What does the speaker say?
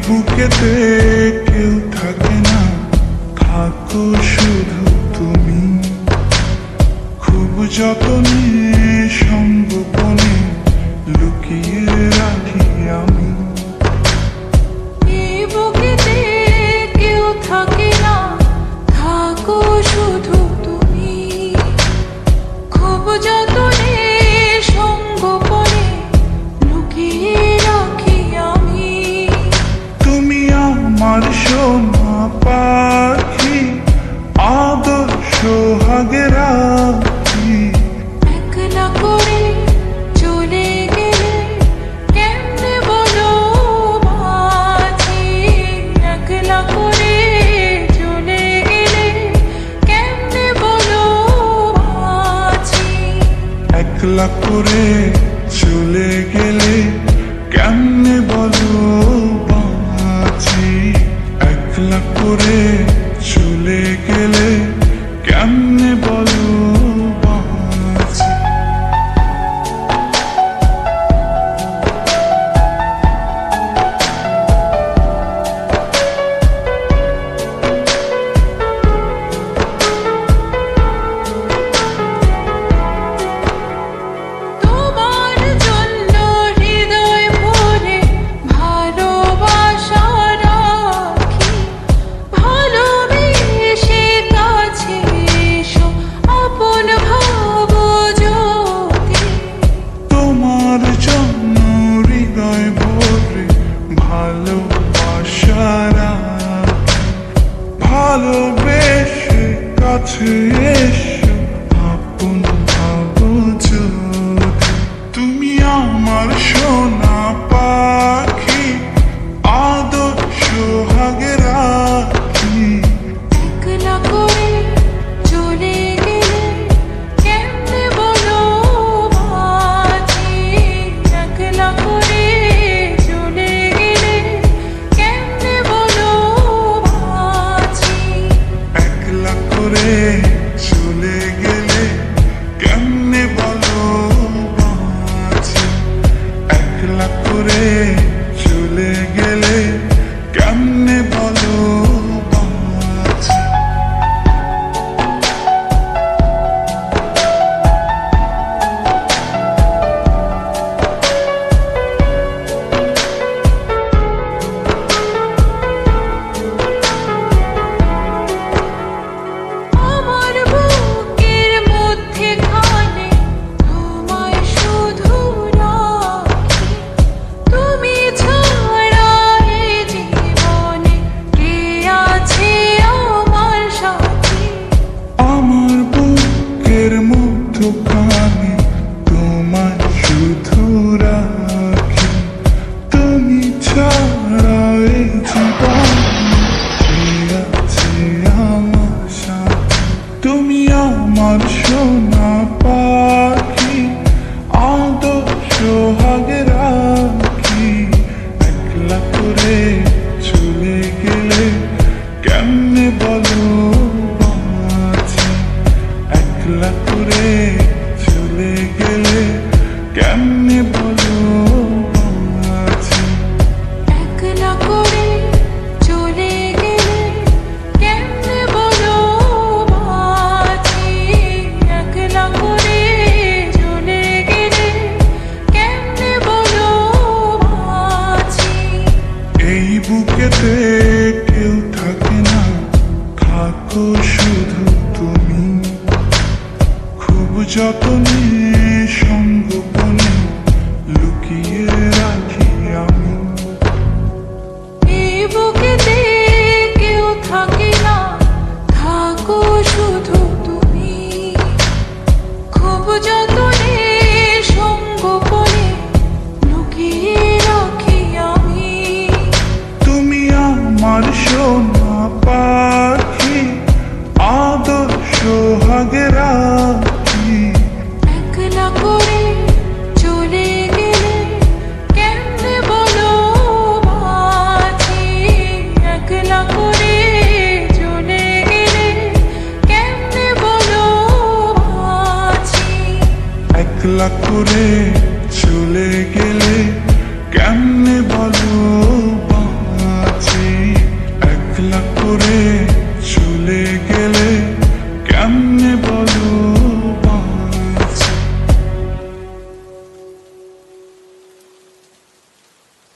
বুকেতে কেউ থাকে না, থাকো শুধু তুমি। খুব যতনে সংগোপনে লুকিয়ে রাখি আমি। এই বুকেতে কেউ থাকে না, থাকো শুধু তুমি। খুব যতনে সংগোপনে লুকিয়ে রাখি আমি। তুমি আমার সোনা পাখি, আদর্শ সোহাগে রাখি। একলা করে চলে গেলে কেমনে বলো বাঁচি। একলা করে চলে গেলে কেমনে বলো বাঁচি। একলা করে চলে গেলে কেমনে বলো বাঁচি। একলা করে চলে গেলে কেমনে বলো বাঁচি। তোমার জন্য হৃদয় ভরে ভালোবাসা রাখি। ভালোবেসে কাছে এসো আপন ভাবো যদি। তোমার জন্য হৃদয় ভরে ভালোবাসা রাখি। ভালোবেসে কাছে এসো আপন ভাবো যদি। তুমি আমার সোনা পাখি, আদর্শ সোহাগে রাখি। একলা করে চলে গেলে কেমনে বলো বাঁচি। একলা করে চলে গেলে কেমনে বলো বাঁচি। একলা করে চলে গেলে কেমনে বলো বাঁচি। একলা করে চলে গেলে কেমনে বলো বাঁচি। আমার বুকের মধ্যে খানে তোমায় শুধু রাখি। তুমি ছাড়া এই জীবনে কে আছে আমার সাথী। আমার বুকের মধ্যখানে তোমার শুধু রাখি। তুমি ছাড়া এই জীবনে কে আছে আমার সাথী। তুমি আমার সোনা পাখি, আদর্শ সোহাগে রাখি। একলা করে চলে গেলে কেমনে বলো বাঁচি। একলা করে চলে গেলে কেমনে বলো বাঁচি। একলা করে চলে গেলে কেমনে বলো বাঁচি। একলা করে চলে গেলে কেমনে বলো বাঁচি। এই বুকেতে কেউ থাকে না, থাকো শুধু তুমি। খুব যতনে সংগোপনে লুকিয়ে রাখি আমি। এই বুকেতে কেউ থাকে না, থাকো শুধু তুমি। খুব যতনে সংগোপনে লুকিয়ে রাখি আমি। তুমি আমার সোনা পাখি, আদর্শ সোহাগে রাখি। একলা করে চলে গেলে কেমনে বলো বাঁচি। একলা করে চলে গেলে কেমনে বলো বাঁচি। একলা করে চলে গেলে কেমনে বলো বাঁচি। একলা করে